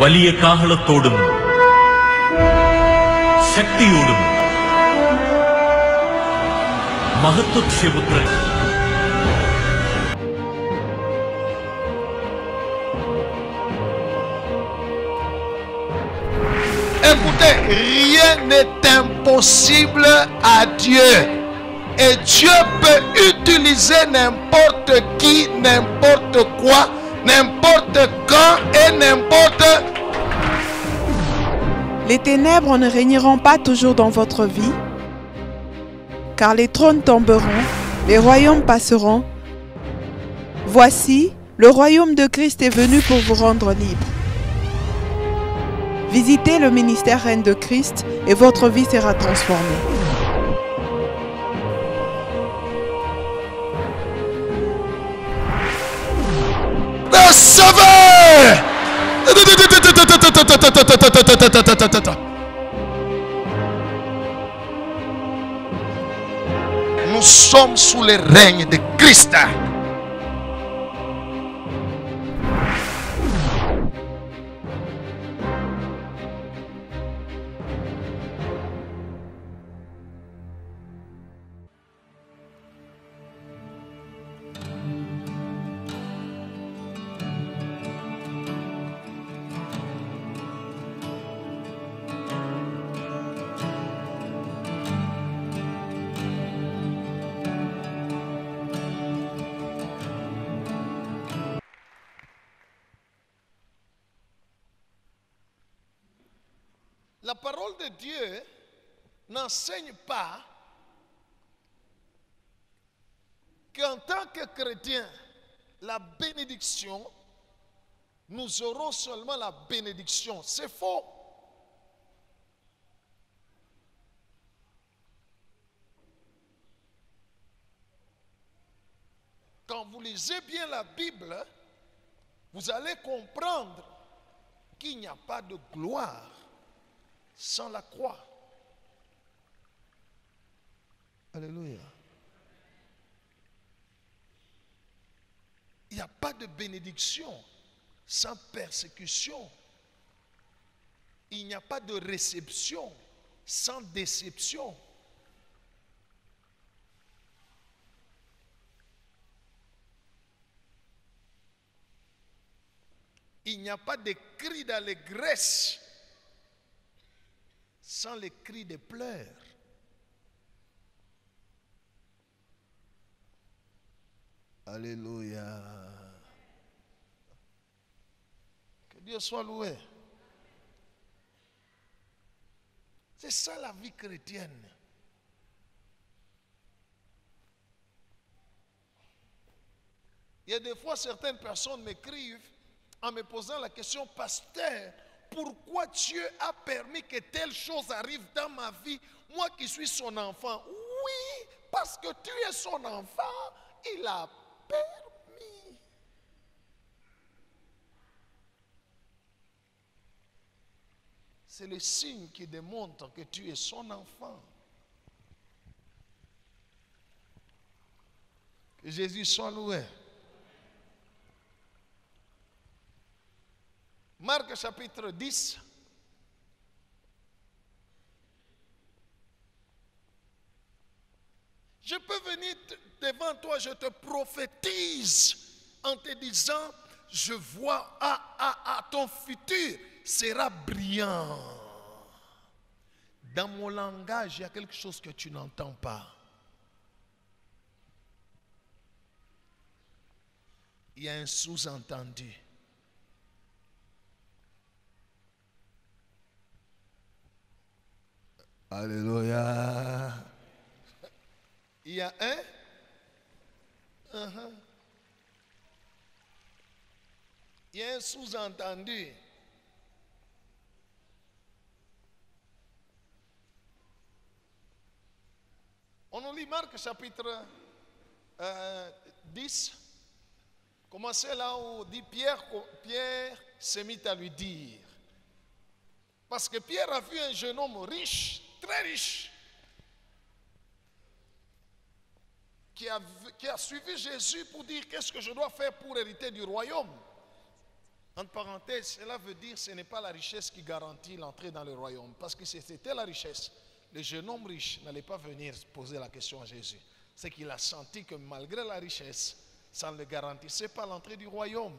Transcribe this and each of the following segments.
വലിയ കാഹളത്തോടും ശക്തിയോടും മഹത്വക്ഷേപുത്രൻ Écoutez, rien n'est impossible à Dieu. Et Dieu peut utiliser n'importe qui, n'importe quoi, n'importe quand et n'importe. Les ténèbres ne régneront pas toujours dans votre vie, car les trônes tomberont, les royaumes passeront. Voici, le royaume de Christ est venu pour vous rendre libre. Visitez le ministère Reine de Christ et votre vie sera transformée. Recevez! Nous sommes sous le règne de Christ. La parole de Dieu n'enseigne pas qu'en tant que chrétien, la bénédiction, nous aurons seulement la bénédiction. C'est faux. Quand vous lisez bien la Bible, vous allez comprendre qu'il n'y a pas de gloire sans la croix. Alléluia. Il n'y a pas de bénédiction sans persécution. Il n'y a pas de réception sans déception. Il n'y a pas de cris d'allégresse sans les cris de pleurs. Alléluia. Que Dieu soit loué. C'est ça la vie chrétienne. Il y a des fois certaines personnes m'écrivent en me posant la question, pasteur, pourquoi Dieu a permis que telle chose arrive dans ma vie, moi qui suis son enfant? Oui, parce que tu es son enfant, il a permis. C'est le signe qui démontre que tu es son enfant. Que Jésus soit loué. Marc chapitre 10. Je peux venir devant toi, je te prophétise en te disant, je vois ton futur sera brillant. Dans mon langage, il y a quelque chose que tu n'entends pas. Il y a un sous-entendu. Alléluia. Il y a il y a un sous-entendu. On nous lit Marc chapitre 10. Commencez là où dit Pierre s'est mis à lui dire. Parce que Pierre a vu un jeune homme riche, très riche, qui a suivi Jésus pour dire qu'est-ce que je dois faire pour hériter du royaume. Entre parenthèses, cela veut dire que ce n'est pas la richesse qui garantit l'entrée dans le royaume. Parce que si c'était la richesse, le jeune homme riche n'allait pas venir poser la question à Jésus. C'est qu'il a senti que malgré la richesse, ça ne le garantissait pas l'entrée du royaume.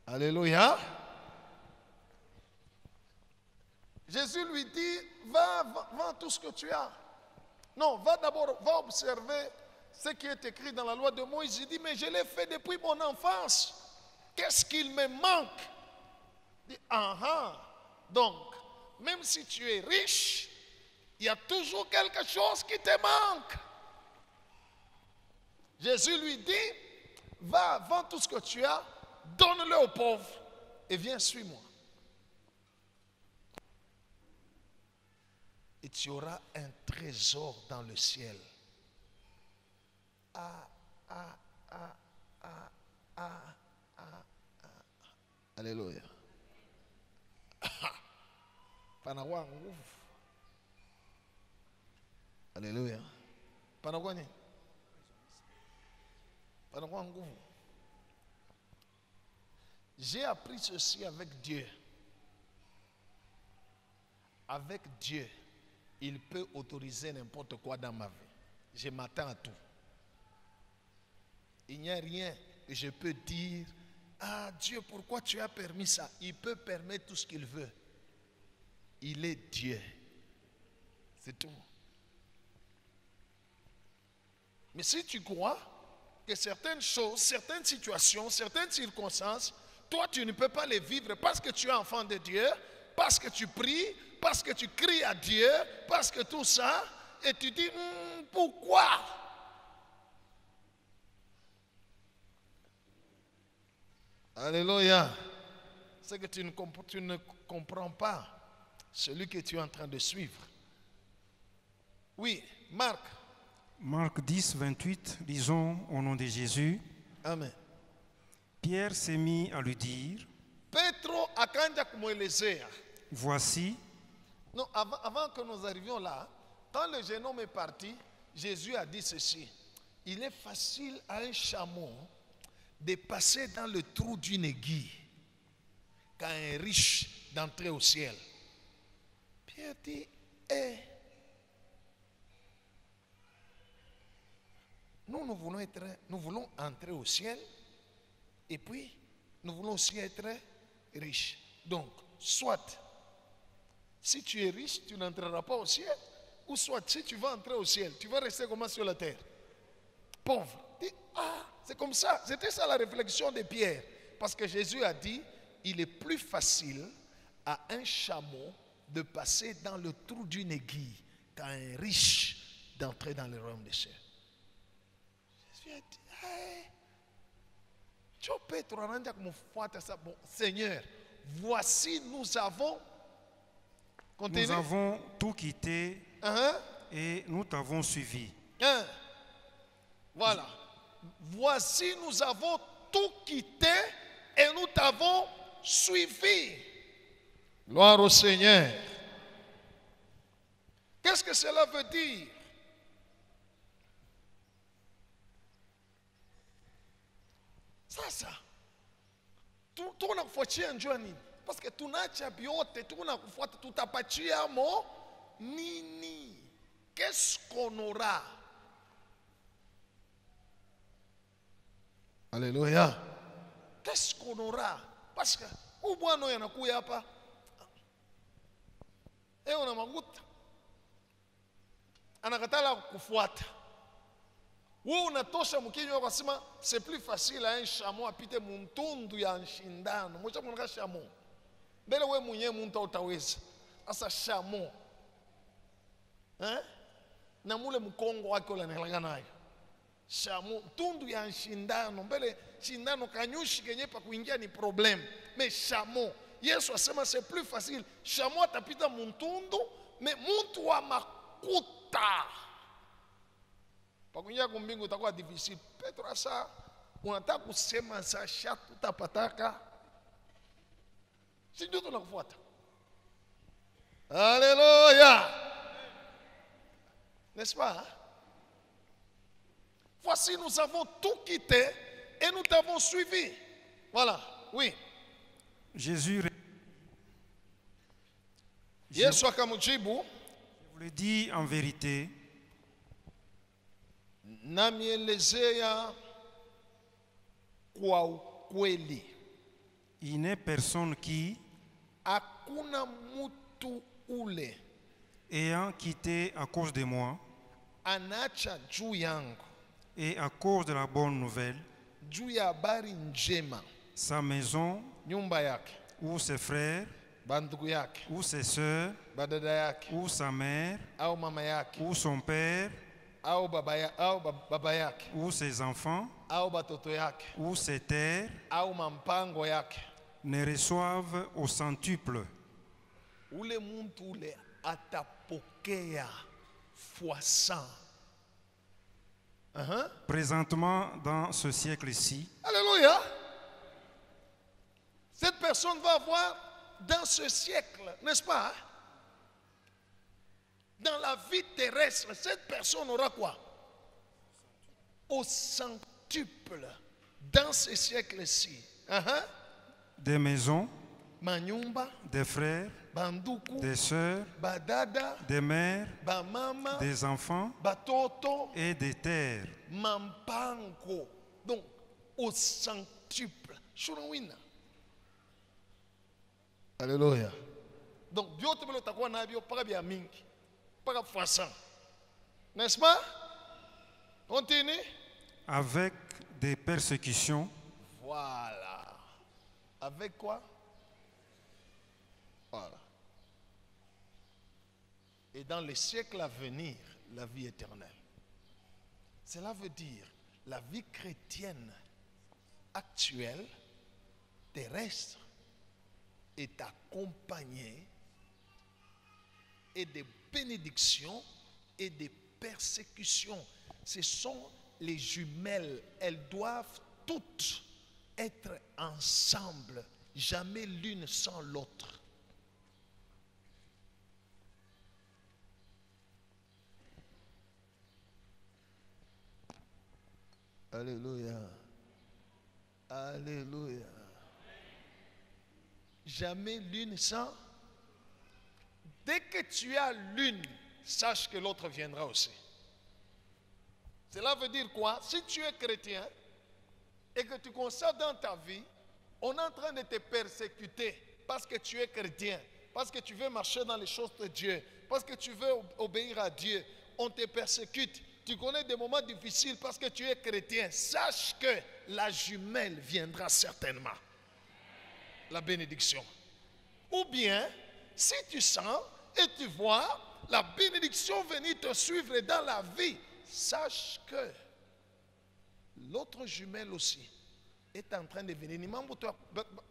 Alléluia. Jésus lui dit, vends tout ce que tu as. Non, va d'abord, va observer ce qui est écrit dans la loi de Moïse. Il dit, mais je l'ai fait depuis mon enfance. Qu'est-ce qu'il me manque? Il dit, donc, même si tu es riche, il y a toujours quelque chose qui te manque. Jésus lui dit, va, vends tout ce que tu as, donne-le aux pauvres et viens, suis-moi. Et tu auras un trésor dans le ciel. Alléluia. Panakuwa nguvu. Alléluia. Panakuwa nini? Panakuwa nguvu. J'ai appris ceci avec Dieu. Avec Dieu, il peut autoriser n'importe quoi dans ma vie. Je m'attends à tout. Il n'y a rien que je peux dire, ah Dieu, pourquoi tu as permis ça? Il peut permettre tout ce qu'il veut. Il est Dieu. C'est tout. Mais si tu crois que certaines choses, certaines situations, certaines circonstances, toi tu ne peux pas les vivre parce que tu es enfant de Dieu, parce que tu pries, parce que tu cries à Dieu, parce que tout ça, et tu dis, pourquoi? Alléluia. C'est que tu ne comprends pas celui que tu es en train de suivre. Oui, Marc. Marc 10, 28, lisons au nom de Jésus. Amen. Pierre s'est mis à lui dire, Petro akanja kumwelezea. voici, Non, avant que nous arrivions là, quand le jeune homme est parti, Jésus a dit ceci. Il est facile à un chameau de passer dans le trou d'une aiguille qu'à un riche d'entrer au ciel. Pierre dit, nous voulons entrer au ciel et puis nous voulons aussi être riches. Donc, soit si tu es riche, tu n'entreras pas au ciel, ou soit si tu vas entrer au ciel, tu vas rester comment sur la terre? Pauvre. Dis, c'est comme ça. C'était ça la réflexion de Pierre. Parce que Jésus a dit, il est plus facile à un chameau de passer dans le trou d'une aiguille qu'à un riche d'entrer dans le royaume des cieux. Jésus a dit, Seigneur, voici nous avons tout quitté et nous t'avons suivi. Voilà. Voici nous avons tout quitté et nous t'avons suivi. Gloire au Seigneur. Qu'est-ce que cela veut dire? Sasa tunakufuatia njua nini? Parce que tunaacha vyote, tunakufuata, tutapatia mo nini? Qu'est-ce qu'on aura? Alléluia. Qu'est-ce qu'on aura? Parce que huyu bwana anakuja hapa una maguta, anakatala kufuata. Wewe unatosha mkinywa kwa sema c'est plus facile à un chameau apite muntundu ya nshindano. Mwacha mwanaka chameau. Mbele wewe mwenyewe muntu utaweza. Asa chameau. Na mule mkongo wake ule analaga nayo. Chameau tundu ya nshindano. Mbele shindano kanyushi kenye pa kuingia ni problem. Mais chameau, Yesu asema c'est plus facile. Chameau atapita muntundu, mais muntu wa makuta. Pakuingia kumbingu itakuwa difficile. Petro asa unataka kusema za shatu utapataka. Si ndio tunakufuata. Alléluia. N'est-ce pas? Voici nous avons tout quitté et nous t'avons suivi. Voilà, oui. Jésus Yesu akamjibu, vous le dit en vérité, namielezea kwa ukweli, il n'est personne qui, hakuna mtu ule ayant quitté à cause de moi anaacha juu yangu, et à cause de la bonne nouvelle, juu ya habari njema, sa maison nyumba yake, ou ses frères bandugu yake, ou ses sœurs badada yake, ou sa mère au mama yake, ou son père au baba yake, ou ses enfants au batoto yake, ou ses terres au mampango yake, ne reçoivent au centuple. ule muntu ule atapokea fois 100. Présentement dans ce siècle-ci, Alléluia. Cette personne va avoir dans ce siècle, n'est-ce pas? Dans la vie terrestre, cette personne aura quoi? Au centuple. Dans ce siècle-ci. des maisons, Manyumba, des frères, banduku, des sœurs, badada, des mères, bamama, des enfants batoto, et des terres. mampango. Donc, au centuple. Shunawina. Alléluia. Donc, biote belo takuwa na bio para bia mingi. Para fois 100. N'est-ce pas? Continue. Avec des persécutions, Voilà. Avec quoi? Voilà. Et dans les siècles à venir, la vie éternelle. Cela veut dire la vie chrétienne actuelle, terrestre, est accompagnée et des bénédictions et des persécutions. Ce sont les jumelles. Elles doivent toutes être ensemble, jamais l'une sans l'autre. Alléluia. Alléluia. Jamais l'une sans. Dès que tu as l'une, sache que l'autre viendra aussi. Cela veut dire quoi? Si tu es chrétien et que tu constates dans ta vie, on est en train de te persécuter parce que tu es chrétien, parce que tu veux marcher dans les choses de Dieu, parce que tu veux obéir à Dieu, on te persécute. Tu connais des moments difficiles parce que tu es chrétien. Sache que la jumelle viendra certainement. La bénédiction. Ou bien, si tu sens et tu vois la bénédiction venir te suivre dans la vie, sache que l'autre jumelle aussi est en train de venir. Ni mambo tu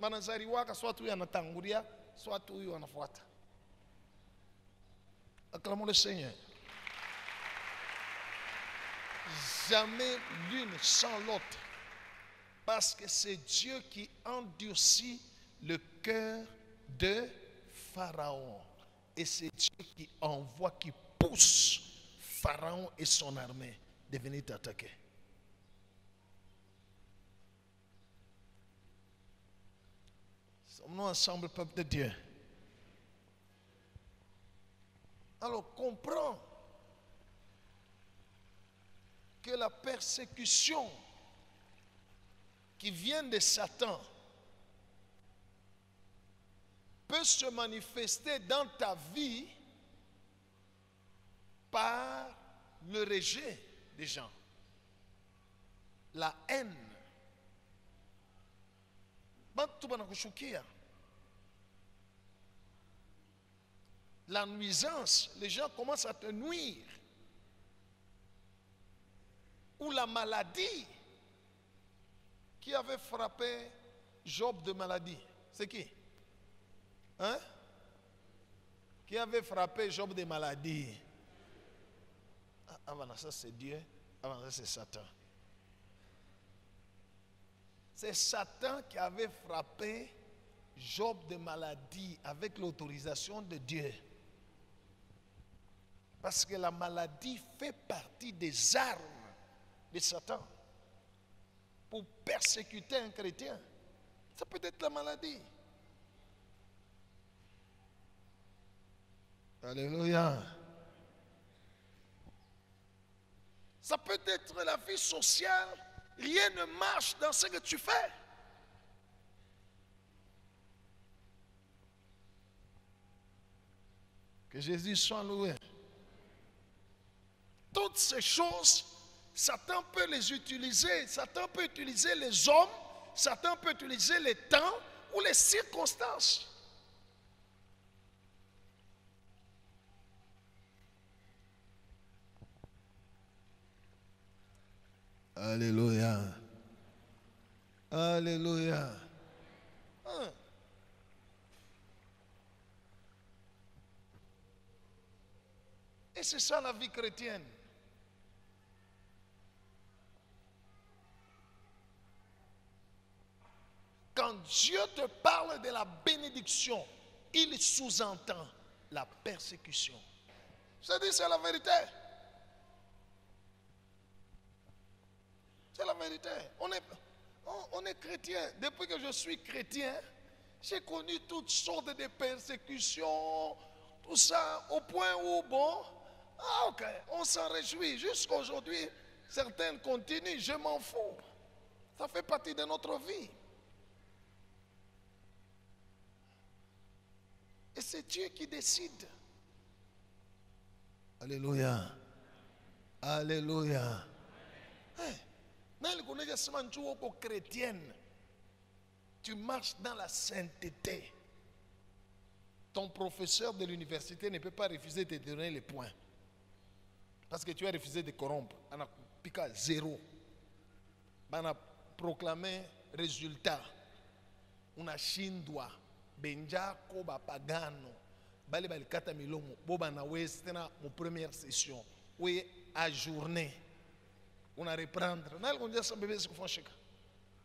manazariwaka soit tu anatangulia, soit tu anafuata. Acclamons le Seigneur. Jamais l'une sans l'autre. Parce que c'est Dieu qui endurcit le cœur de Pharaon. Et c'est Dieu qui envoie, qui pousse Pharaon et son armée de venir t'attaquer. Sommes-nous ensemble, peuple de Dieu? Alors comprends que la persécution qui vient de Satan peut se manifester dans ta vie par le rejet des gens, la haine. La nuisance, les gens commencent à te nuire. Ou la maladie qui avait frappé Job de maladie. C'est qui? Hein? Qui avait frappé Job de maladie? Avant ça, c'est Dieu. Avant ça, c'est Satan. C'est Satan qui avait frappé Job de maladie avec l'autorisation de Dieu. Parce que la maladie fait partie des armes de Satan pour persécuter un chrétien. Ça peut être la maladie. Alléluia. Ça peut être la vie sociale. Rien ne marche dans ce que tu fais. Que Jésus soit loué. Toutes ces choses, Satan peut les utiliser. Satan peut utiliser les hommes. Satan peut utiliser les temps ou les circonstances. Alléluia. Alléluia. Hein. Et c'est ça la vie chrétienne. Quand Dieu te parle de la bénédiction, il sous-entend la persécution. C'est-à-dire, c'est la vérité. C'est la vérité. On est chrétien. Depuis que je suis chrétien, j'ai connu toutes sortes de persécutions, tout ça, au point où, bon, ok, on s'en réjouit. Jusqu'à aujourd'hui, certaines continuent, je m'en fous. Ça fait partie de notre vie. Et c'est Dieu qui décide. Alléluia. Alléluia. Chrétienne, tu marches dans la sainteté. Ton professeur de l'université ne peut pas refuser de te donner les points. Parce que tu as refusé de corrompre. On a piqué à 0. On a proclamé résultat. On a chindwa. Benja koba pagano. Bali bali kata milomo. Boba na westena mon première session. Oui, ajourné. On a reprendre. On dit ça bébé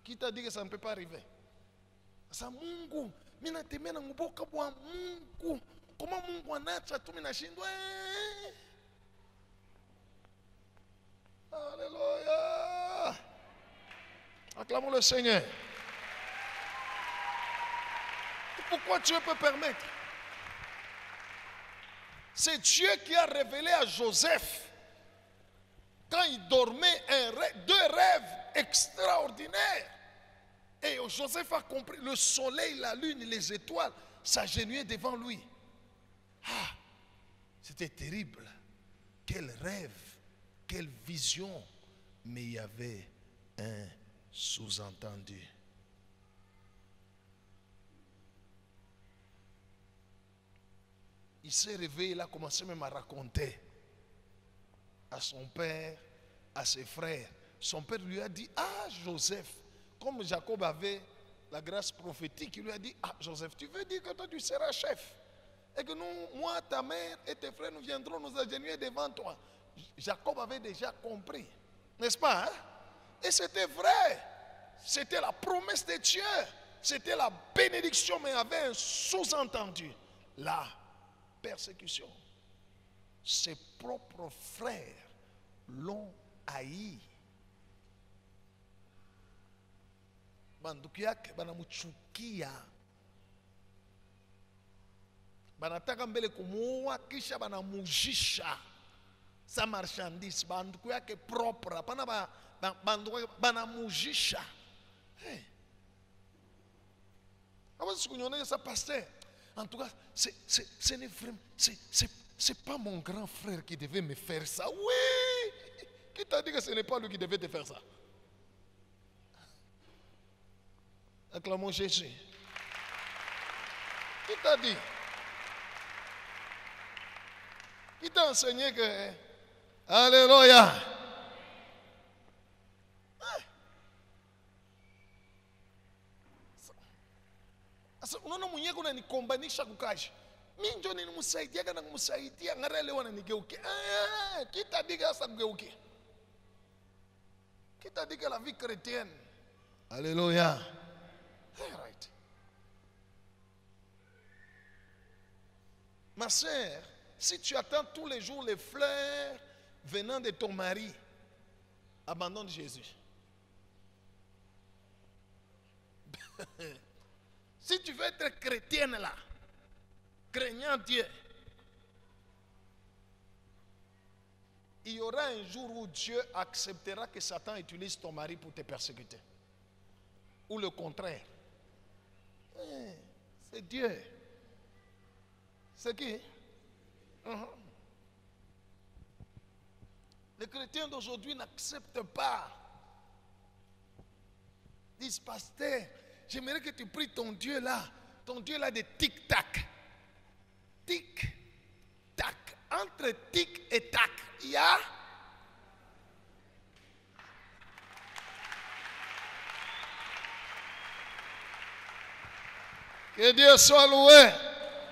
qui t'a dit que ça ne peut pas arriver? Ça Mungu. Mina temena muboka bwa Mungu. Comment Mungu anacha tu mina shindwa? Alléluia. Acclamons le Seigneur. Pourquoi Dieu peut permettre? C'est Dieu qui a révélé à Joseph, quand il dormait, deux rêves extraordinaires. Et Joseph a compris, le soleil, la lune, les étoiles s'agenouillaient devant lui. Ah, c'était terrible. Quel rêve, quelle vision. Mais il y avait un sous-entendu. Il s'est réveillé, il a commencé même à raconter à son père, à ses frères. Son père lui a dit, ah Joseph, comme Jacob avait la grâce prophétique, il lui a dit, ah Joseph, tu veux dire que toi tu seras chef? Et que nous, moi, ta mère et tes frères, nous viendrons nous agenouiller devant toi. Jacob avait déjà compris, n'est-ce pas? Hein? Et c'était vrai. C'était la promesse de Dieu. C'était la bénédiction, mais il y avait un sous-entendu. La persécution. Ses propres frères l'ont haï. Banduku yake banamuchukia. Banataka mbele kumuua kisha banamujisha sa marchandise. Banduku yake propre. Banduku banamujisha. Hey. Ça pasteur. En tout cas, c'est pas mon grand frère qui devait me faire ça. Oui! Qui t'a dit que ce n'est pas lui qui devait te faire ça? Acclamons Jésus. Qui t'a dit? Qui t'a enseigné que... Alléluia! Unaona mwenyewe unanikombanisha kukaji. Mimi ndio nilimsaidia kana kumsaidia ngara leo ananigeukia. Kitadiga sasa kugeukia. Kitadiga la vie chrétienne. Alléluia. Right. Ma sœur, si tu attends tous les jours les fleurs venant de ton mari, abandonne Jésus. Si tu veux être chrétienne là, craignant Dieu, il y aura un jour où Dieu acceptera que Satan utilise ton mari pour te persécuter. Ou le contraire. C'est Dieu. C'est qui? Les chrétiens d'aujourd'hui n'acceptent pas. Ils disent, pasteur, j'aimerais que tu pries ton Dieu là de tic-tac. Tic-tac. Entre tic et tac, il y a... Que Dieu soit loué.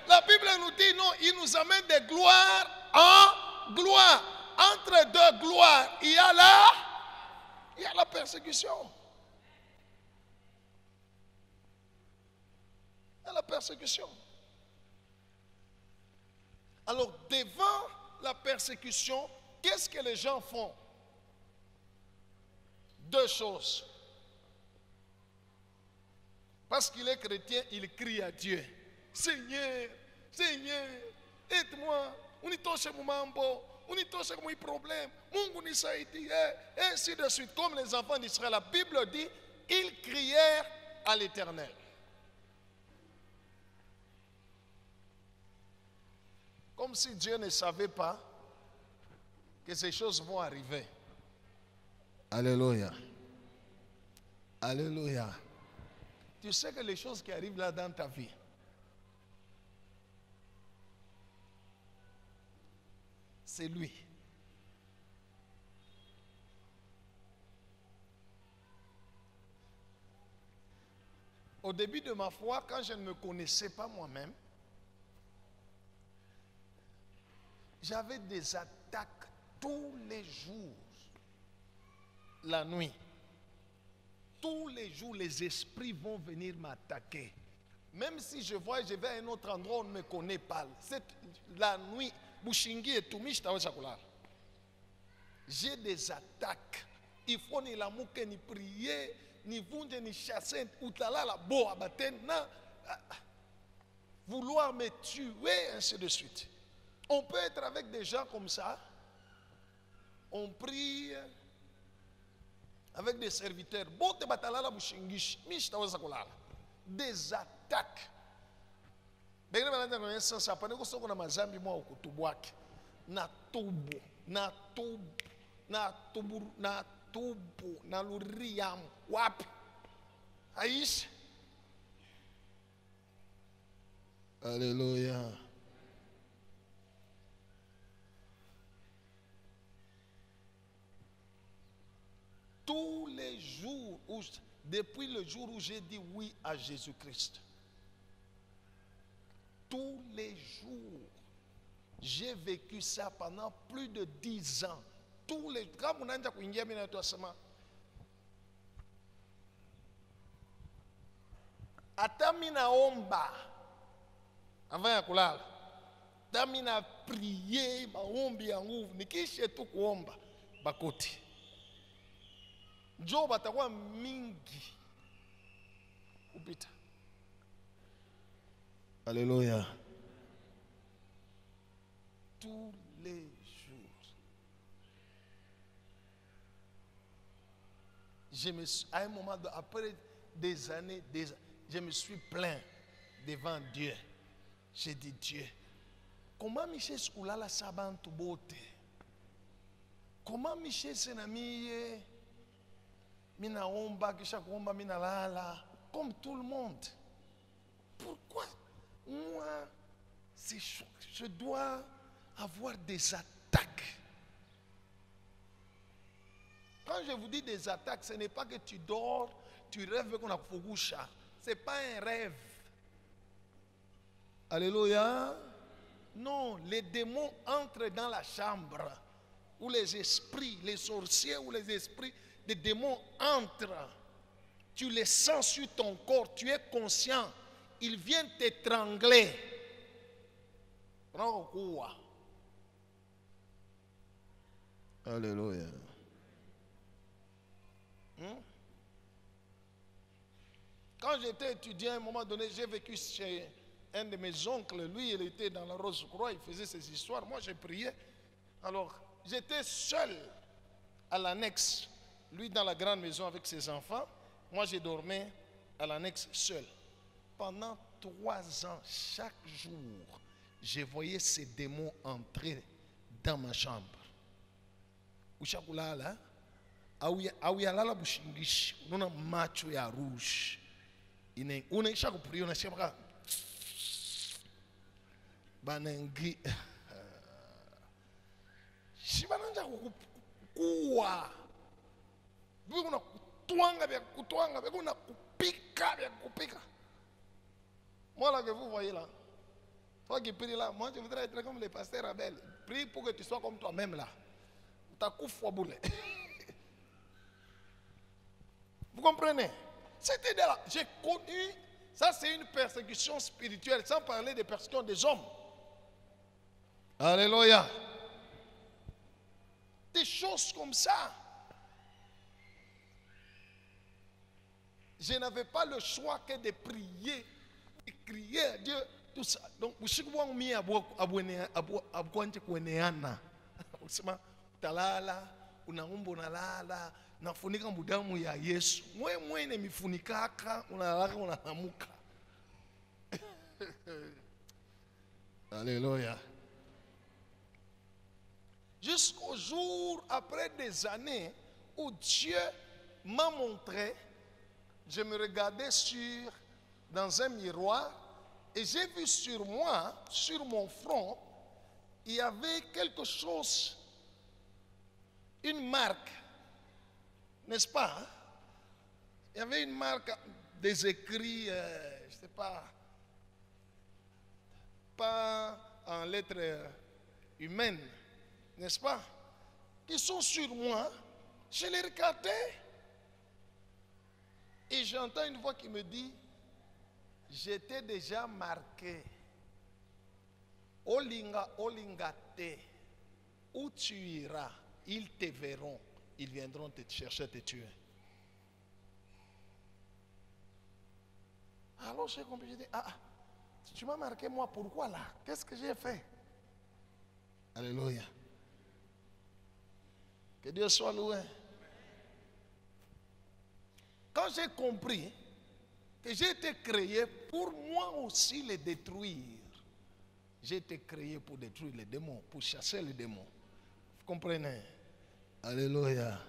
La Bible nous dit non, il nous amène de gloire en gloire. Entre deux gloires, il y a la persécution. Il y a la persécution. Alors, devant la persécution, qu'est-ce que les gens font? Deux choses. Parce qu'il est chrétien, il crie à Dieu. Seigneur, Seigneur, aide-moi. Unitoshe mumambo, unitoshe mon problème. Mungu nisaidie. Et ainsi de suite. Comme les enfants d'Israël, la Bible dit, ils crièrent à l'Éternel. Comme si Dieu ne savait pas que ces choses vont arriver. Alléluia. Alléluia. Tu sais que les choses qui arrivent là dans ta vie, c'est lui. Au début de ma foi, quand je ne me connaissais pas moi-même, j'avais des attaques tous les jours, la nuit. Tous les jours, les esprits vont venir m'attaquer. Même si je vais à un autre endroit, on ne me connaît pas. La nuit, Bushingi et Tumish, j'ai des attaques. Il faut ni la mouke, ni prier, ni vunde, ni chasser, outala la boa, vouloir me tuer, ainsi de suite. On peut être avec des gens comme ça. On prie avec des serviteurs. Des attaques. Alléluia. Tous les jours, depuis le jour où j'ai dit oui à Jésus-Christ, tous les jours, j'ai vécu ça pendant plus de 10 ans. Tous les jours, quand on a dit atamina omba avant ya kulala, tamina prier maombi ya nguvu, nikishe tu kuomba bakoti Job atakuwa mingi kupita. Alléluia. Tous les jours. À un moment, après des années, je me suis plaint devant Dieu. J'ai dit, Dieu, comment Michel Skoulala Sabantu Bote? Comment Michel Senamiye? Mina omba, kisha kuomba, mina lala, comme tout le monde. Pourquoi moi, je dois avoir des attaques? Quand je vous dis des attaques, ce n'est pas que tu dors, tu rêves qu'on a Fogusha. Ce n'est pas un rêve. Alléluia. Non, les démons entrent dans la chambre où les esprits, les sorciers ou les esprits des démons entrent. Tu les sens sur ton corps, tu es conscient. Ils viennent t'étrangler. Alléluia. Quand j'étais étudiant, à un moment donné, j'ai vécu chez un de mes oncles. Lui, il était dans la Rose-Croix, il faisait ses histoires. Moi, j'ai prié. Alors, j'étais seul à l'annexe. Lui dans la grande maison avec ses enfants. Moi, je dormais à l'annexe seul. Pendant 3 ans, chaque jour, je voyais ces démons entrer dans ma chambre. Ushakulala, auyalala bushingishi, una macho ya rouge. Una ishaku priyo na shemaka. Banengi. Shibananja kukuwa. Kuna kutwanga vya kutwanga, kuna kupika vya kupika. Moi là que vous voyez là, toi qui pries là, moi je voudrais être comme le pasteur Abel. Prie pour que tu sois comme toi-même là. Ta coup boulet. Vous comprenez? C'était de là. J'ai connu, ça c'est une persécution spirituelle, sans parler des persécutions des hommes. Alléluia. Des choses comme ça. Je n'avais pas le choix que de prier, de crier à Dieu, tout ça. Donc, vous savez, vous avez talala, unaumbo nalala, nafunika mudamu ya Yesu. Mwe mifunikaka, unalala unalamuka. Alléluia. Jusqu'au jour, après des années, où Dieu m'a montré, je me regardais dans un miroir, et j'ai vu sur moi, sur mon front, il y avait quelque chose, une marque, n'est-ce pas? Hein? Il y avait une marque, des écrits, je ne sais pas en lettres humaines, n'est-ce pas? Qui sont sur moi. Je les regardais et j'entends une voix qui me dit, j'étais déjà marqué. Olinga, olingate, où tu iras, ils te verront, ils viendront te chercher, te tuer. Alors j'ai compris, j'ai dit, tu m'as marqué moi, pourquoi là? Qu'est-ce que j'ai fait? Alléluia. Que Dieu soit loué. Quand j'ai compris que j'ai été créé pour moi aussi les détruire, j'ai été créé pour détruire les démons, pour chasser les démons. Vous comprenez? Alléluia.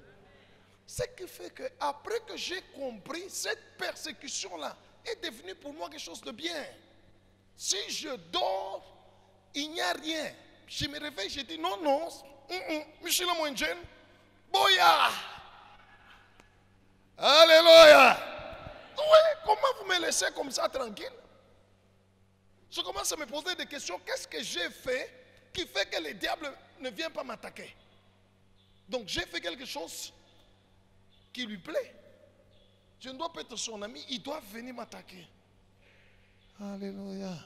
Ce qui fait que après que j'ai compris, cette persécution-là est devenue pour moi quelque chose de bien. Si je dors, il n'y a rien. Je me réveille, je dis non, Michel Moïnjen, Boya. Alléluia. Oui, comment vous me laissez comme ça tranquille? Je commence à me poser des questions. Qu'est-ce que j'ai fait qui fait que le diable ne vient pas m'attaquer? Donc j'ai fait quelque chose qui lui plaît. Je ne dois pas être son ami, il doit venir m'attaquer. Alléluia.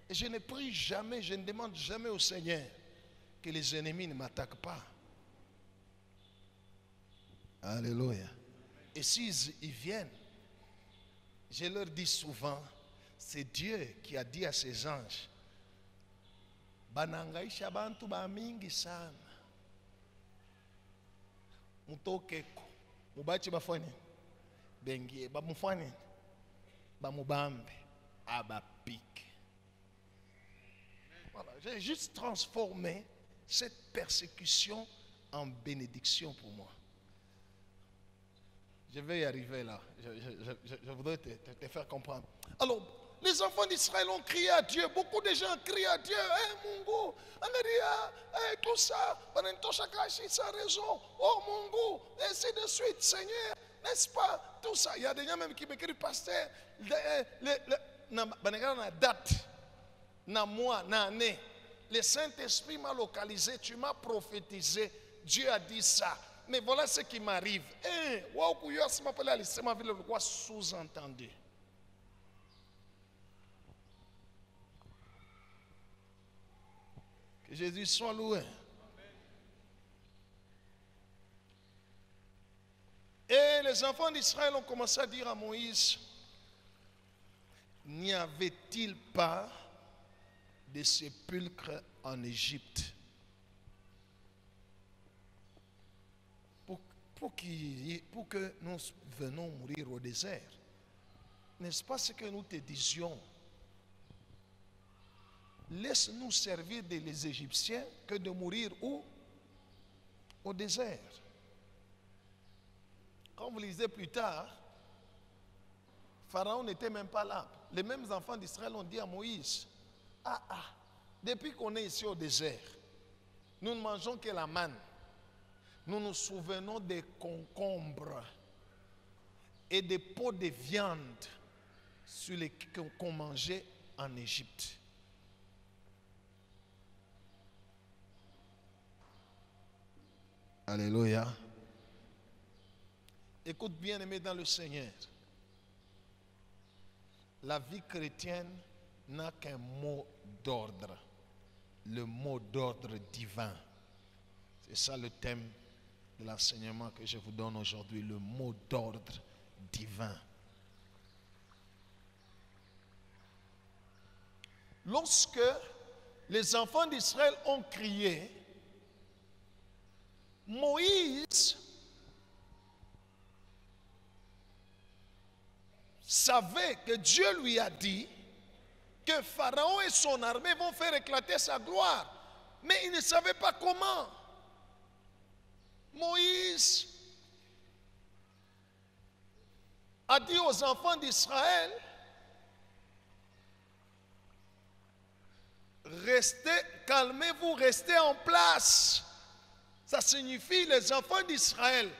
Et je ne prie jamais, je ne demande jamais au Seigneur que les ennemis ne m'attaquent pas. Alléluia. Et s'ils viennent, je leur dis souvent, c'est Dieu qui a dit à ses anges, banangaisha bantu ba mingi sana. Mutokeko, mubachi bafanye, bengie, bamufanye, bamubambe, abapike. Voilà, j'ai juste transformé cette persécution en bénédiction pour moi. Je vais y arriver là. Je voudrais te faire comprendre. Alors, les enfants d'Israël ont crié à Dieu. Beaucoup de gens crient à Dieu. Mungu, Ameria, tout ça. Ça a raison. Oh Mungu, ainsi de suite, Seigneur. N'est-ce pas? Tout ça. Il y a des gens même qui m'écrivent, pasteur, la date, na mois, na année. Le Saint-Esprit m'a localisé. Tu m'as prophétisé. Dieu a dit ça. Mais voilà ce qui m'arrive. Sous-entendu. Que Jésus soit loué. Et les enfants d'Israël ont commencé à dire à Moïse, n'y avait-il pas des sépulcres en Égypte. Pour que nous venons mourir au désert. N'est-ce pas ce que nous te disions? Laisse-nous servir les Égyptiens que de mourir où? Au désert. Comme vous lisez plus tard, Pharaon n'était même pas là. Les mêmes enfants d'Israël ont dit à Moïse, depuis qu'on est ici au désert, nous ne mangeons que la manne. Nous nous souvenons des concombres et des pots de viande qu'on mangeait en Égypte. Alléluia. Écoute bien, aimé dans le Seigneur. La vie chrétienne n'a qu'un mot d'ordre. Le mot d'ordre divin. C'est ça le thème de l'enseignement que je vous donne aujourd'hui. Le mot d'ordre divin. Lorsque les enfants d'Israël ont crié, Moïse savait que Dieu lui a dit que Pharaon et son armée vont faire éclater sa gloire. Mais il ne savait pas comment. Moïse a dit aux enfants d'Israël, restez, calmez-vous, restez en place. Ça signifie les enfants d'Israël,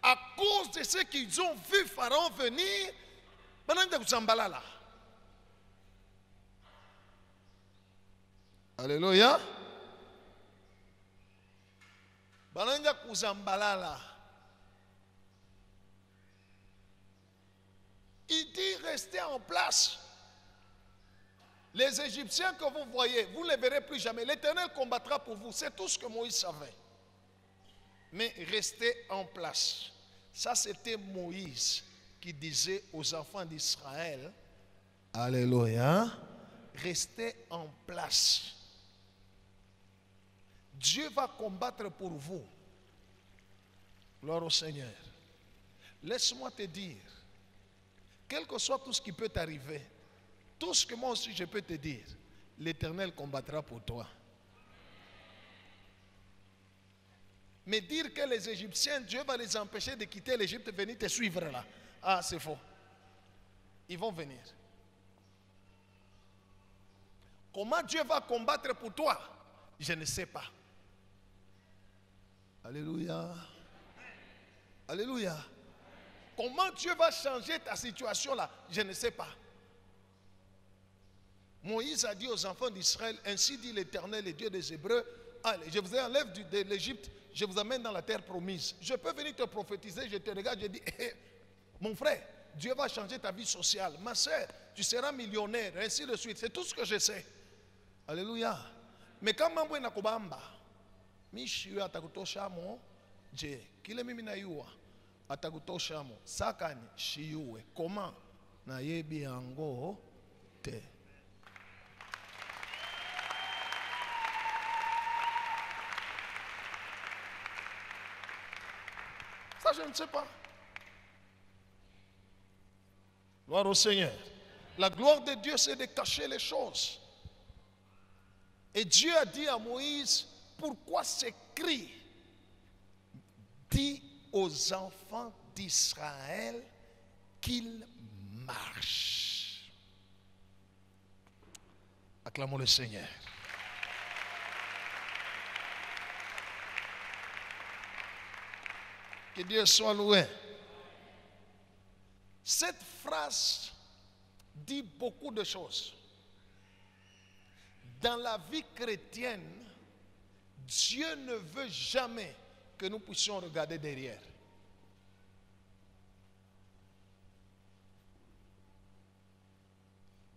à cause de ce qu'ils ont vu Pharaon venir, Alléluia. Il dit restez en place. Les Égyptiens que vous voyez, vous ne les verrez plus jamais. L'Éternel combattra pour vous. C'est tout ce que Moïse savait. Mais restez en place. Ça, c'était Moïse qui disait aux enfants d'Israël, alléluia, restez en place. Dieu va combattre pour vous. Gloire au Seigneur. Laisse-moi te dire, quel que soit tout ce qui peut t'arriver, tout ce que moi aussi je peux te dire, l'Éternel combattra pour toi. Mais dire que les Égyptiens, Dieu va les empêcher de quitter l'Égypte et venir te suivre là. Ah, c'est faux. Ils vont venir. Comment Dieu va combattre pour toi? Je ne sais pas. Alléluia. Alléluia. Comment Dieu va changer ta situation là? Je ne sais pas. Moïse a dit aux enfants d'Israël, ainsi dit l'Éternel, le Dieu des Hébreux, allez, je vous enlève de l'Égypte, je vous amène dans la terre promise. Je peux venir te prophétiser, je te regarde, je dis, mon frère, Dieu va changer ta vie sociale. Ma soeur, tu seras millionnaire, ainsi de suite. C'est tout ce que je sais. Alléluia. Mais quand mambo na kubamba, mishiyo atakutoshamo, je, kile mimi na yuwa, atakutoshamo, sakani shiyuwe, comment? Na yebi yango te. Ça, je ne sais pas. Gloire au Seigneur. La gloire de Dieu, c'est de cacher les choses. Et Dieu a dit à Moïse, pourquoi ces cris? Dis aux enfants d'Israël qu'ils marchent. Acclamons le Seigneur. Que Dieu soit loué. Cette phrase dit beaucoup de choses. Dans la vie chrétienne, Dieu ne veut jamais que nous puissions regarder derrière.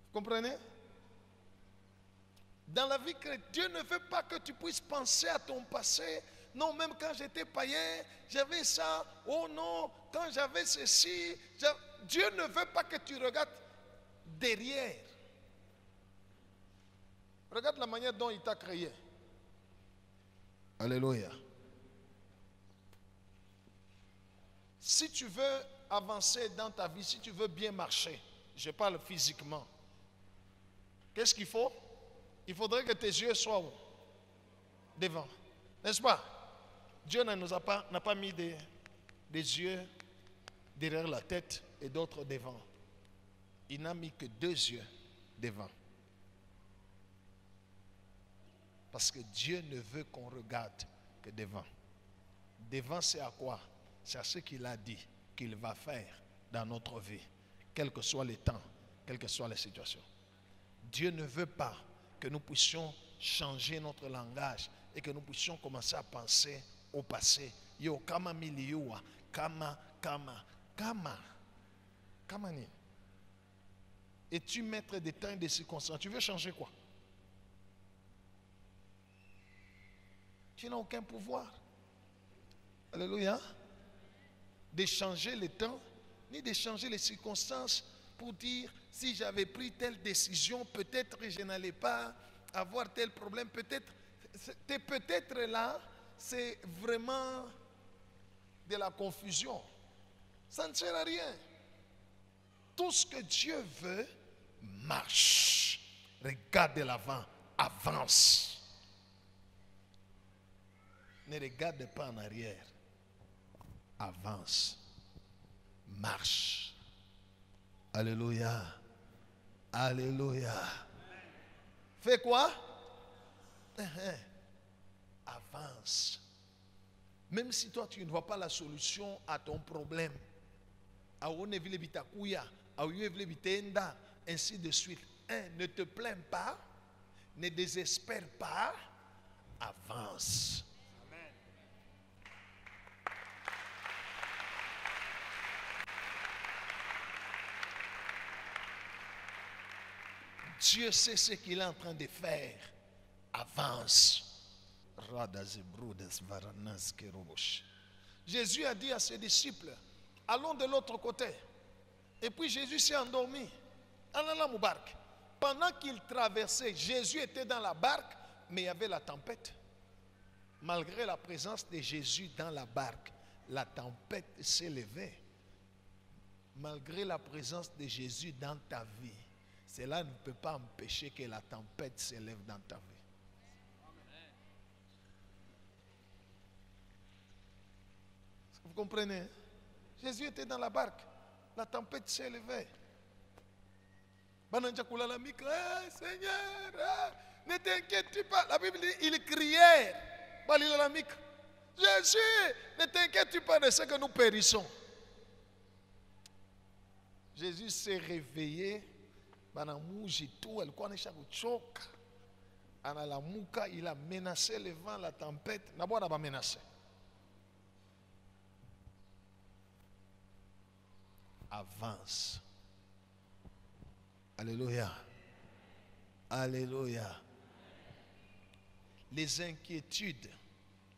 Vous comprenez? Dans la vie chrétienne, Dieu ne veut pas que tu puisses penser à ton passé. Non, même quand j'étais païen, j'avais ça. Oh non, quand j'avais ceci. Dieu ne veut pas que tu regardes derrière. Regarde la manière dont il t'a créé. Alléluia. Si tu veux avancer dans ta vie, si tu veux bien marcher, je parle physiquement, qu'est-ce qu'il faut? Il faudrait que tes yeux soient où? Devant. N'est-ce pas? Dieu n'a pas mis des yeux derrière la tête et d'autres devant. Il n'a mis que 2 yeux devant. Parce que Dieu ne veut qu'on regarde que devant. Devant, c'est à quoi? C'est à ce qu'il a dit qu'il va faire dans notre vie, quel que soit le temps, quelles que soient les situations. Dieu ne veut pas que nous puissions changer notre langage et que nous puissions commencer à penser au passé. Yo, kama miliwa, kama ni. Et tu maîtres des temps et des circonstances. Tu veux changer quoi? Tu n'as aucun pouvoir. Alléluia. De changer le temps, ni de changer les circonstances pour dire si j'avais pris telle décision, peut-être je n'allais pas avoir tel problème. Peut-être là, c'est vraiment de la confusion. Ça ne sert à rien. Tout ce que Dieu veut, marche. Regarde de l'avant, avance. Ne regarde pas en arrière. Avance. Marche. Alléluia. Alléluia. Fais quoi? Avance. Même si toi tu ne vois pas la solution à ton problème, ainsi de suite. Ne te plains pas, ne désespère pas, avance. Dieu sait ce qu'il est en train de faire. Avance. Jésus a dit à ses disciples, allons de l'autre côté. Et puis Jésus s'est endormi. Pendant qu'il traversait, Jésus était dans la barque, mais il y avait la tempête. Malgré la présence de Jésus dans la barque, la tempête s'est levée. Malgré la présence de Jésus dans ta vie, cela ne peut pas empêcher que la tempête s'élève dans ta vie. Vous comprenez? Jésus était dans la barque. La tempête s'est élevée. Seigneur, ne t'inquiète pas. La Bible dit, il criait. Jésus, ne t'inquiète pas de ce que nous périssons. Jésus s'est réveillé. Il a menacé le vent, la tempête. D'abord, il a menacé. Avance. Alléluia. Alléluia. Les inquiétudes,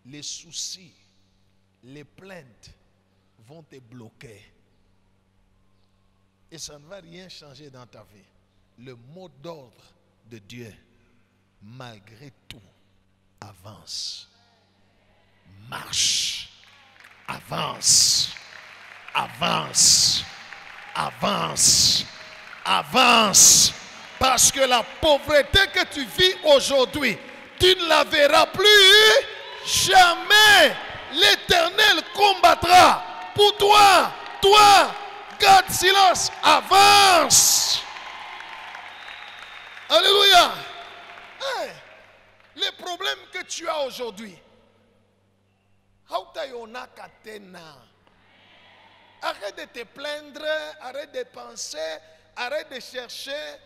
les soucis, les plaintes vont te bloquer. Et ça ne va rien changer dans ta vie. Le mot d'ordre de Dieu, malgré tout, avance. Marche. Avance. Avance. Avance. Avance. Parce que la pauvreté que tu vis aujourd'hui, tu ne la verras plus jamais. L'Éternel combattra pour toi. Toi, garde silence. Avance. Alléluia. Hey, les problèmes que tu as aujourd'hui, arrête de te plaindre, arrête de penser, arrête de chercher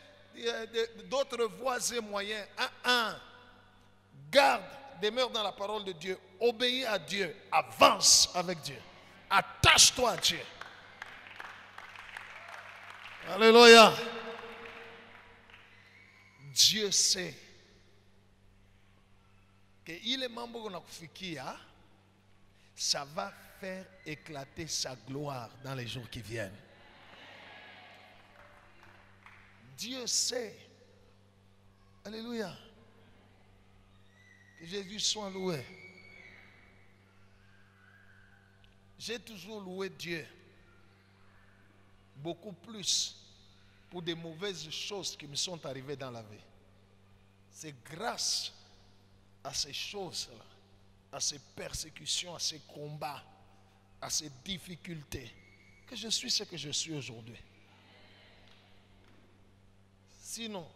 d'autres voies et moyens. Garde, demeure dans la parole de Dieu, obéis à Dieu, avance avec Dieu, attache-toi à Dieu. Alléluia. Dieu sait que il est membre de kufikia, ça va faire éclater sa gloire dans les jours qui viennent. Dieu sait. Alléluia. Que Jésus soit loué. J'ai toujours loué Dieu beaucoup plus pour des mauvaises choses qui me sont arrivées dans la vie. C'est grâce à ces choses-là, à ces persécutions, à ces combats, à ces difficultés, que je suis ce que je suis aujourd'hui. Sinon,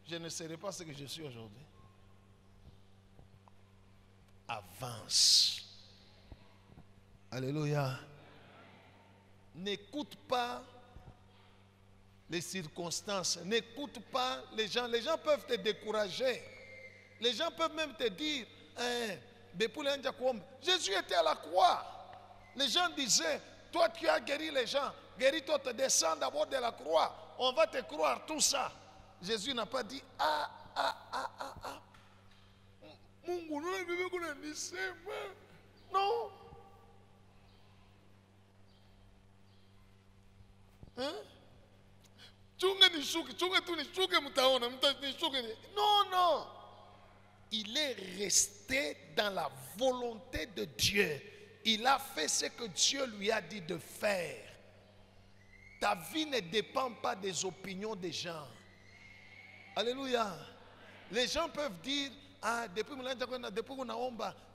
je ne serais pas ce que je suis aujourd'hui. Avance. Alléluia. N'écoute pas les circonstances. N'écoute pas les gens. Les gens peuvent te décourager. Les gens peuvent même te dire, Jésus était à la croix. Les gens disaient, toi tu as guéri les gens. Guéris-toi, te descends d'abord de la croix. On va te croire tout ça. Jésus n'a pas dit, non. Non. Il est resté dans la volonté de Dieu. Il a fait ce que Dieu lui a dit de faire. Ta vie ne dépend pas des opinions des gens. Alléluia. Les gens peuvent dire,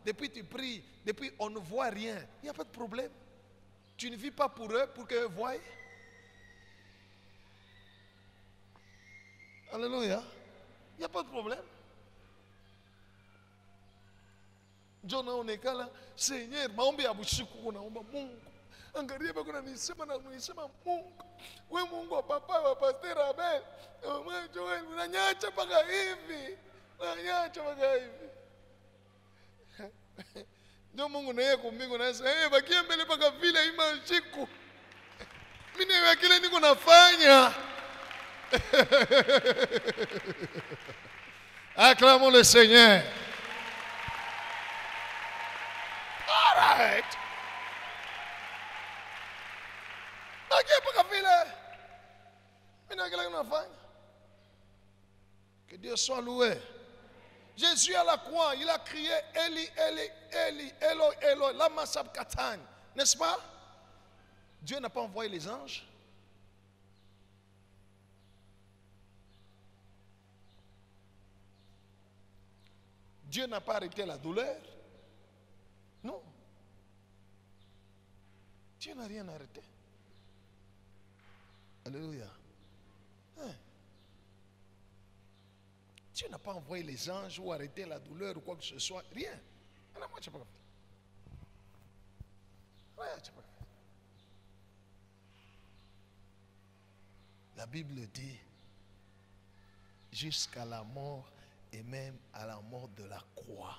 depuis tu pries, depuis on ne voit rien. Il n'y a pas de problème. Tu ne vis pas pour eux, pour qu'eux voient. Alléluia. Il n'y a pas de problème. Jona onekala, Seigneur, maombi ya bushiku naomba Mungu. Angalia bako nisema Mungu. We Mungu wa papa wa pastor Abel. Mama Joel unanyacha paka hivi. Unanyacha paka hivi. Ndio Mungu naye kumbingu na sasa, bakia mbele paka vile imashiku. Mimi na kile niko nafanya. Acclamons le Seigneur. All right. Que Dieu soit loué. Jésus à la croix, il a crié Eli, Eli, Eli, Eloi, Eloi, lama sabachthani. N'est-ce pas? Dieu n'a pas envoyé les anges. Dieu n'a pas arrêté la douleur. Non. Dieu n'a rien arrêté. Alléluia. Dieu n'a pas envoyé les anges ou arrêté la douleur ou quoi que ce soit. Rien. La Bible dit, jusqu'à la mort et même à la mort de la croix.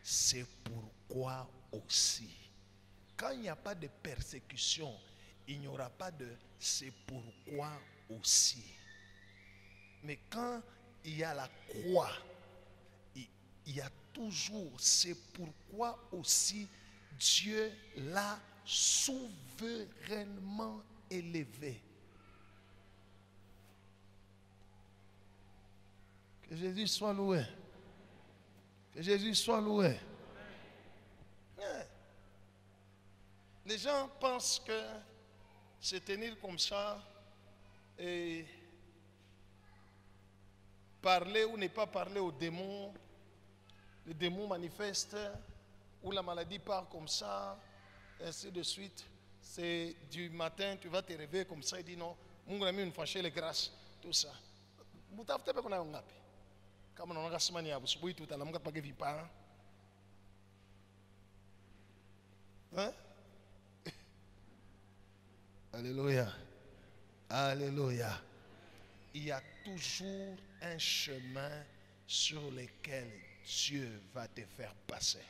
C'est pourquoi aussi, quand il n'y a pas de persécution, il n'y aura pas de c'est pourquoi aussi. Mais quand il y a la croix, il y a toujours c'est pourquoi aussi Dieu l'a souverainement élevé. Que Jésus soit loué. Que Jésus soit loué. Les gens pensent que se tenir comme ça et parler ou ne pas parler aux démons, les démons manifestent, ou la maladie part comme ça, ainsi de suite. C'est du matin, tu vas te réveiller comme ça et dire non, Mungu na mimi nifanyie les grâces, tout ça. Mutafute pe kuna ngapi? Kama unaona kama ni asubuhi tu utalamka pake vipaa. Hein? Alléluia. Alléluia. Il y a toujours un chemin sur lequel Dieu va te faire passer.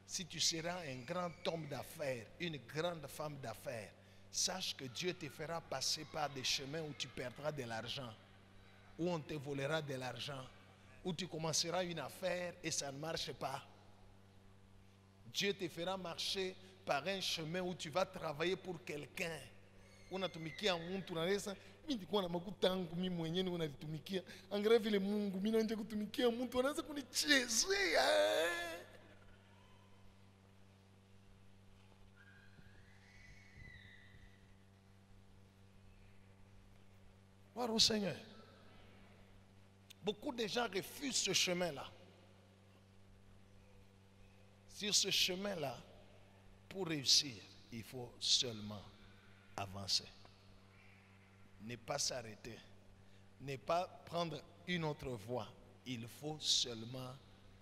Si tu seras un grand homme d'affaires, une grande femme d'affaires, sache que Dieu te fera passer par des chemins où tu perdras de l'argent, où on te volera de l'argent, où tu commenceras une affaire et ça ne marche pas. Dieu te fera marcher par un chemin où tu vas travailler pour quelqu'un unatumikia mtu unaweza mimi nilikuwa na makuta yangu mimi mwenyewe unalitumikia angalia vile Mungu mimi naanza kutumikia mtu anaanza kunichezea. Voir au Seigneur. Beaucoup de gens refusent ce chemin-là. Sur ce chemin-là, pour réussir, il faut seulement avancer. Ne pas s'arrêter. Ne pas prendre une autre voie. Il faut seulement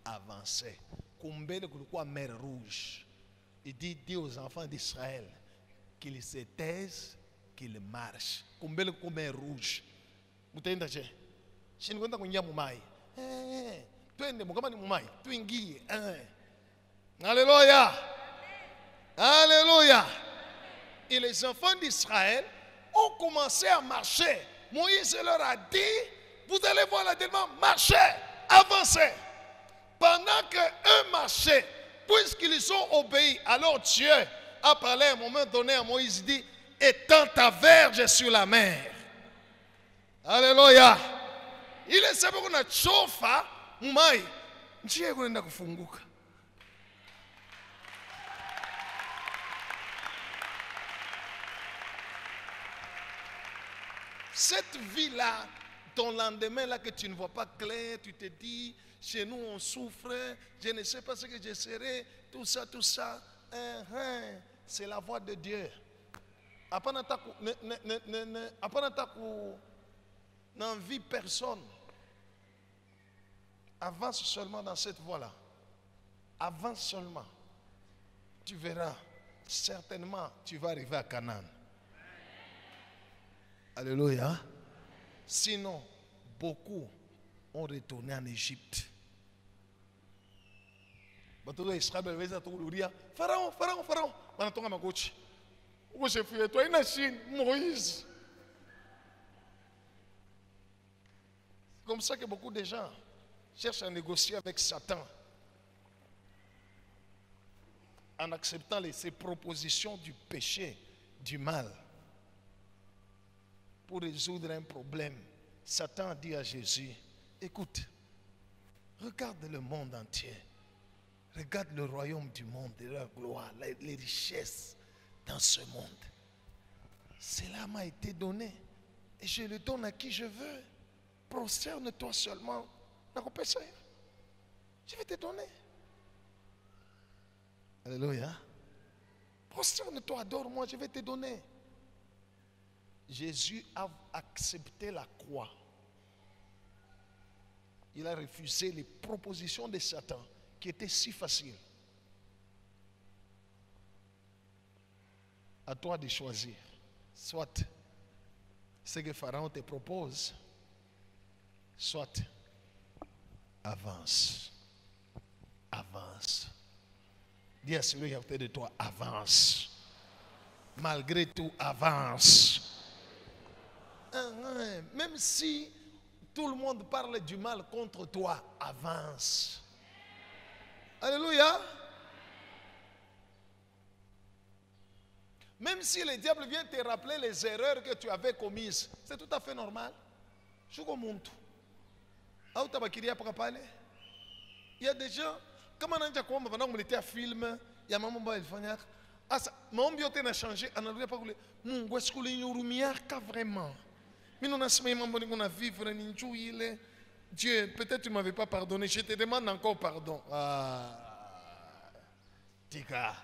avancer. Combien de quoi mer rouge. Il dit aux enfants d'Israël qu'ils se taisent, qu'ils marchent. Combien de quoi mer rouge. Mutaendaje? Shini kwenda kuingia mumai. Twende kama ni mumai, tuingie. Alléluia. Alléluia. Et les enfants d'Israël ont commencé à marcher. Moïse leur a dit, vous allez voir là tellement marcher, avancer. Pendant qu'eux marchaient, puisqu'ils ont obéi, alors Dieu a parlé à un moment donné à Moïse, dit, étends ta verge sur la mer. Alléluia. Ile sababu kuna chofa mumai njia kuenda kufunguka. Cette vie-là, ton lendemain là que tu ne vois pas clair, tu te dis, chez nous on souffre, je ne sais pas ce que je serai, tout ça, c'est la voix de Dieu. Apana taku n'envie personne. Avance seulement dans cette voie-là. Avance seulement. Tu verras, certainement, tu vas arriver à Canaan. Alléluia. Sinon, beaucoup ont retourné en Égypte. Pharaon. Moïse. C'est comme ça que beaucoup de gens cherchent à négocier avec Satan en acceptant ses propositions du péché, du mal. Pour résoudre un problème, Satan a dit à Jésus, écoute, regarde le monde entier. Regarde le royaume du monde, de la gloire, les richesses dans ce monde. Cela m'a été donné et je le donne à qui je veux. Prosterne-toi seulement. Je vais te donner. Alléluia. Prosterne-toi, adore-moi, je vais te donner. Jésus a accepté la croix. Il a refusé les propositions de Satan qui étaient si faciles. À toi de choisir. Soit ce que Pharaon te propose, soit avance. Avance. Dis à celui qui est à côté de toi, avance. Malgré tout, avance. Même si tout le monde parle du mal contre toi, avance. Alléluia. Même si le diable vient te rappeler les erreurs que tu avais commises, c'est tout à fait normal. Il y a des gens, comme on a dit, on était à film, il y a maman qui a fait mon bioté n'a changé, on n'a pas voulu. Mon est-ce que l'on vraiment? Mais nous avons vivre Dieu, peut-être tu ne m'avais pas pardonné, je te demande encore pardon. Tika,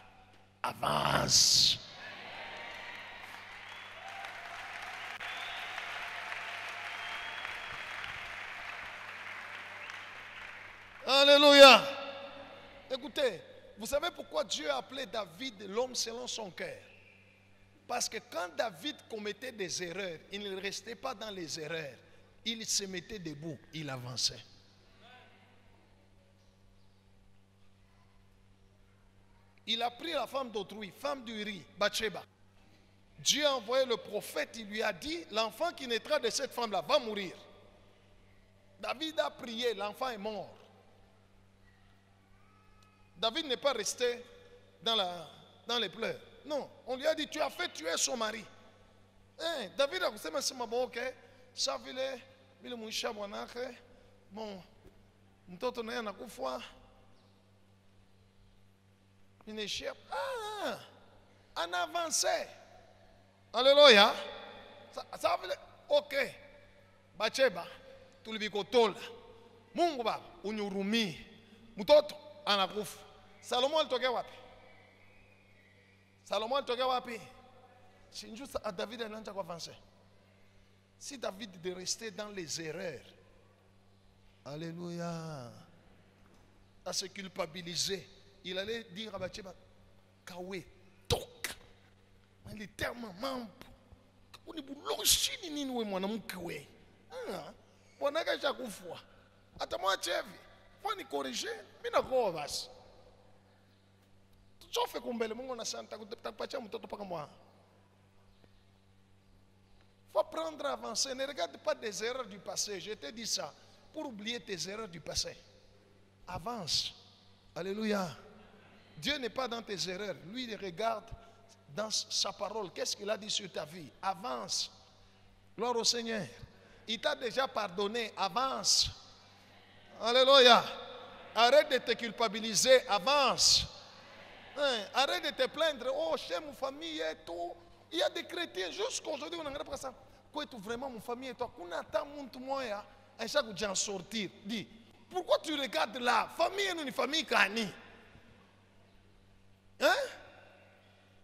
avance. Alléluia. Écoutez, vous savez pourquoi Dieu a appelé David l'homme selon son cœur? Parce que quand David commettait des erreurs, il ne restait pas dans les erreurs. Il se mettait debout, il avançait. Il a pris la femme d'autrui, femme d'Uri, Bathsheba. Dieu a envoyé le prophète, il lui a dit, l'enfant qui naîtra de cette femme-là va mourir. David a prié, l'enfant est mort. David n'est pas resté dans les pleurs. Non, on lui a dit, tu as fait tuer son mari. David a kusema sema ok, sa vile muisha bwanake, bon, mtoto naye anakufa, inaishia, ana avancé. Alléluia. Ça vile, ok, Bacheba, tulibikotola. Mungu Baba, unyurumie. Mtoto anakufa. Salomo alitokea wapi? Salomo alitokea wapi? Shinju à David anaanza kuavancer. Si David de rester dans les erreurs, alléluia, à se culpabiliser, il allait dire à Bathsheba, Kawe, tok. Il est tellement mambo. On est boulochini nini we mwanamke we. Bwanaka chakufua. Hata mwachevi. Fani corriger, mimi nakoa basi. Tuchofe kumbele Mungu na santa kutapatia mtoto paka mwa. Faut prendre à avancer. Ne regarde pas des erreurs du passé. Je t'ai dit ça. Pour oublier tes erreurs du passé. Avance. Alléluia. Dieu n'est pas dans tes erreurs. Lui, il regarde dans sa parole. Qu'est-ce qu'il a dit sur ta vie? Avance. Gloire au Seigneur. Il t'a déjà pardonné. Avance. Alléluia. Arrête de te culpabiliser. Avance. Arrête de te plaindre. Oh, chez ma famille et tout. Il y a des chrétiens, jusqu'aujourd'hui, on a regardé ça. Quoi est vraiment mon famille et toi? Qu'on attend mon moyen à chaque fois d'en sortir. Dis, pourquoi tu regardes là? Famille est une famille cani. Hein?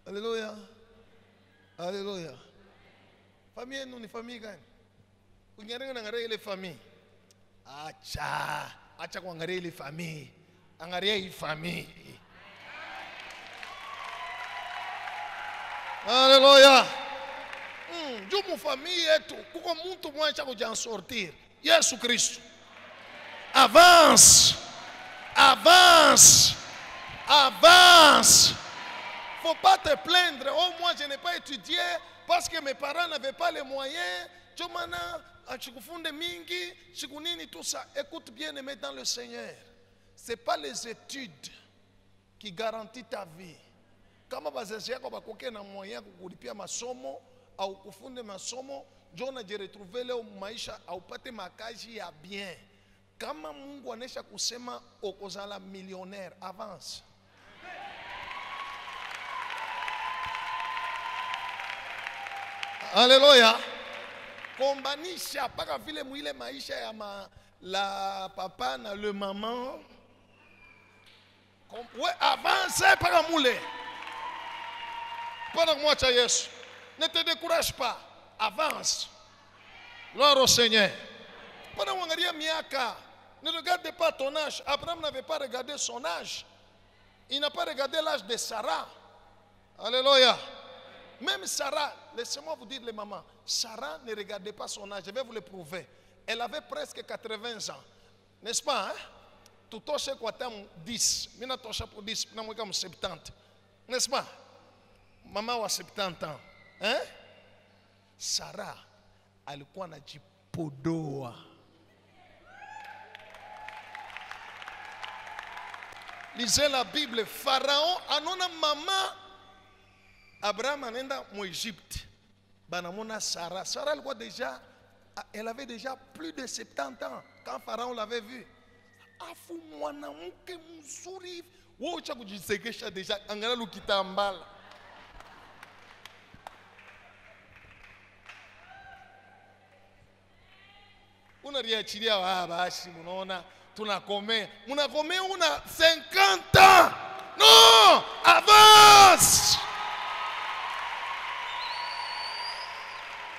Alléluia. Alléluia. Famille est une famille cani. Vous regardez les familles. Acha qu'on regarde les familles. On regarde les familles. Alléluia. Dieu mon famille est tout. Pourquoi mon tout moi chaque en sortir? Jésus Christ. Avance. Avance. Avance. Faut pas te plaindre. Oh moi je n'ai pas étudié parce que mes parents n'avaient pas les moyens. Tu m'as chikufunde mingi, chikunini tout ça. Écoute bien aimé dans le Seigneur. C'est pas les études qui garantissent ta vie. Kama bazazi yako bakoke na moyen kukulipia masomo au kufunde masomo, ndio unajiretrouver leo maisha au pate makazi ya bien. Kama Mungu anesha kusema okozala millionnaire, avance. Alléluia. Kombanisha paka vile mwile maisha ya la papa na le maman. Ouais, avance paka moule. Pendant moi, Jésus, ne te décourage pas, avance. Gloire au Seigneur. Pendant moi, Miaka, ne regarde pas ton âge. Abraham n'avait pas regardé son âge. Il n'a pas regardé l'âge de Sarah. Alléluia. Même Sarah, laissez-moi vous dire les mamans, Sarah ne regardait pas son âge. Je vais vous le prouver. Elle avait presque 80 ans. N'est-ce pas? Hein? Tout touché quoi, 10. Mina touché pour 10, mina moi comme 70. N'est-ce pas? Maman a 70 ans. Hein? Sarah alikuwa anajipodoa. Lisez la Bible. Pharaon anona maman Abraham anenda mu Égypte. Banamona Sarah. Sarah elle avait déjà plus de 70 ans quand Pharaon l'avait vue. Afu mwanamke mzuri. Wewe cha kujisegesha deja angala lukitambala. Unariachilia basi unaona tunakomea. Munakomea una 50 ans. Non, avance.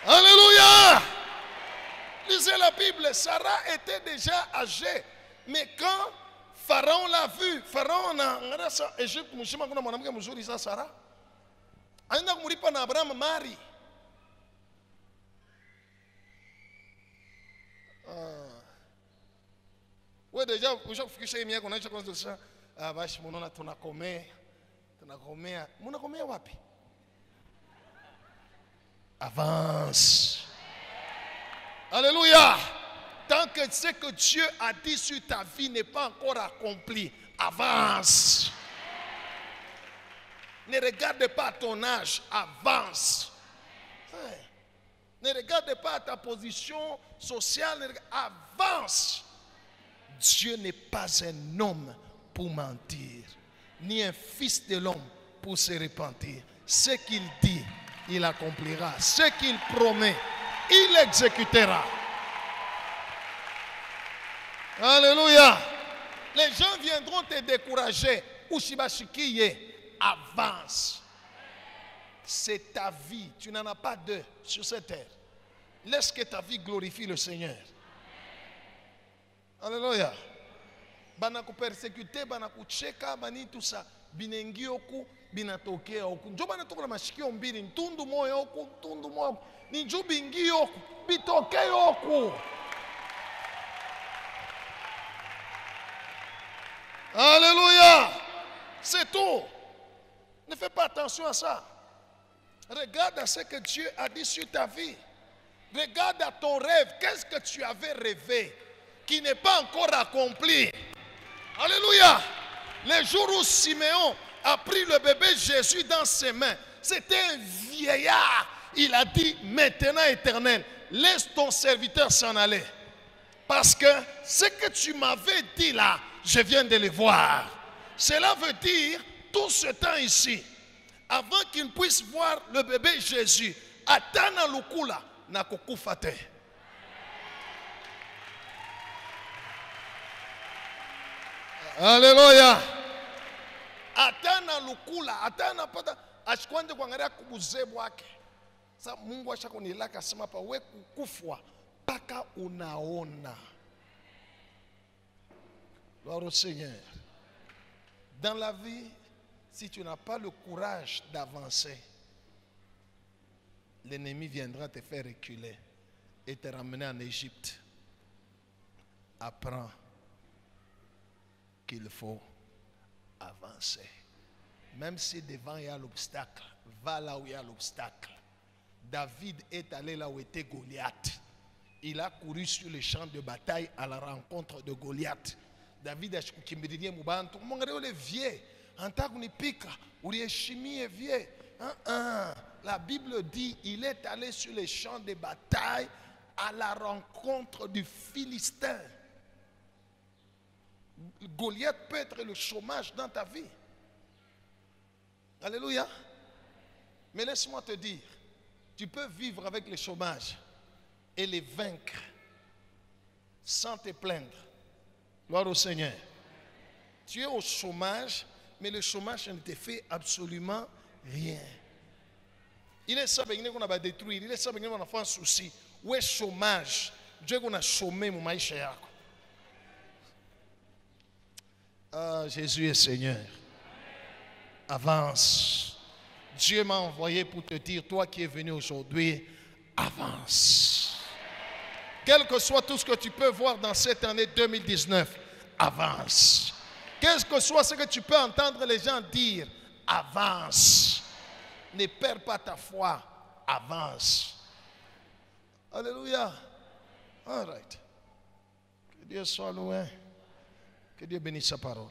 Alléluia. Lisez la Bible, Sarah était déjà âgée. Mais quand Pharaon l'a vu, Pharaon a ça Égypte, mshima kuna mwanamke mzuri sa Sarah. Aenda kumlipa na Abraham mari. Wewe deja ushakufikisha hii miaka unaacha kwanza sasa basi mnaona tunakomea. Mnakomea wapi? Avance. Alléluia. Tant que ce que Dieu a dit sur ta vie n'est pas encore accompli, avance. Ne regarde pas ton âge, avance. Ne regarde pas à ta position sociale. Avance. Dieu n'est pas un homme pour mentir, ni un fils de l'homme pour se repentir. Ce qu'il dit, il accomplira. Ce qu'il promet, il exécutera. Alléluia. Les gens viendront te décourager. Ushibashikiye, avance. C'est ta vie. Tu n'en as pas deux sur cette terre. Laisse que ta vie glorifie le Seigneur. Alléluia. Banaku persécuté, banaku cheka, bani tout ça. Binengi oku, binatoke oku. Njo banatoka na mashikio mbili, ntundu moyo oku, ntundu moyo. Ninju bingi oku, bitoke oku. Alléluia. C'est tout. Ne fais pas attention à ça. Regarde à ce que Dieu a dit sur ta vie. Regarde à ton rêve. Qu'est-ce que tu avais rêvé qui n'est pas encore accompli? Alléluia. Le jour où Siméon a pris le bébé Jésus dans ses mains, c'était un vieillard. Il a dit, maintenant éternel, laisse ton serviteur s'en aller. Parce que ce que tu m'avais dit là, je viens de le voir. Cela veut dire, tout ce temps ici, avant qu'il puisse voir le bébé Jésus, atana lukula na kokufate. Alléluia. Atana lukula, atana pata ashikwande kuangalia kubuzebu wake. Sa Mungu ashakunilaka asema pa we kukufwa paka unaona. Gloire au Seigneur. Dans la vie, si tu n'as pas le courage d'avancer, l'ennemi viendra te faire reculer et te ramener en Égypte. Apprends qu'il faut avancer. Même si devant il y a l'obstacle, va là où il y a l'obstacle. David est allé là où était Goliath. Il a couru sur le champ de bataille à la rencontre de Goliath. David a chikimbirie mubantu. Mongere ole vieux. Antaku ni pika. Urieshimie vieux. La Bible dit, il est allé sur les champs de bataille à la rencontre du Philistin. Goliath peut être le chômage dans ta vie. Alléluia. Mais laisse-moi te dire, tu peux vivre avec le chômage et les vaincre sans te plaindre. Gloire au Seigneur. Tu es au chômage, mais le chômage ne te fait absolument rien. Il est ça qu'on a détruire. Il est ça qu'on a fait un souci. Où est chômage? Dieu qu'on a chômé mon maïcha yako. Ah, Jésus est Seigneur. Avance. Dieu m'a envoyé pour te dire, toi qui es venu aujourd'hui, avance. Quel que soit tout ce que tu peux voir dans cette année 2019, avance. Quel que soit ce que tu peux entendre les gens dire, avance. Ne perds pas ta foi, avance. Alléluia. All right. Que Dieu soit loin. Que Dieu bénisse sa parole.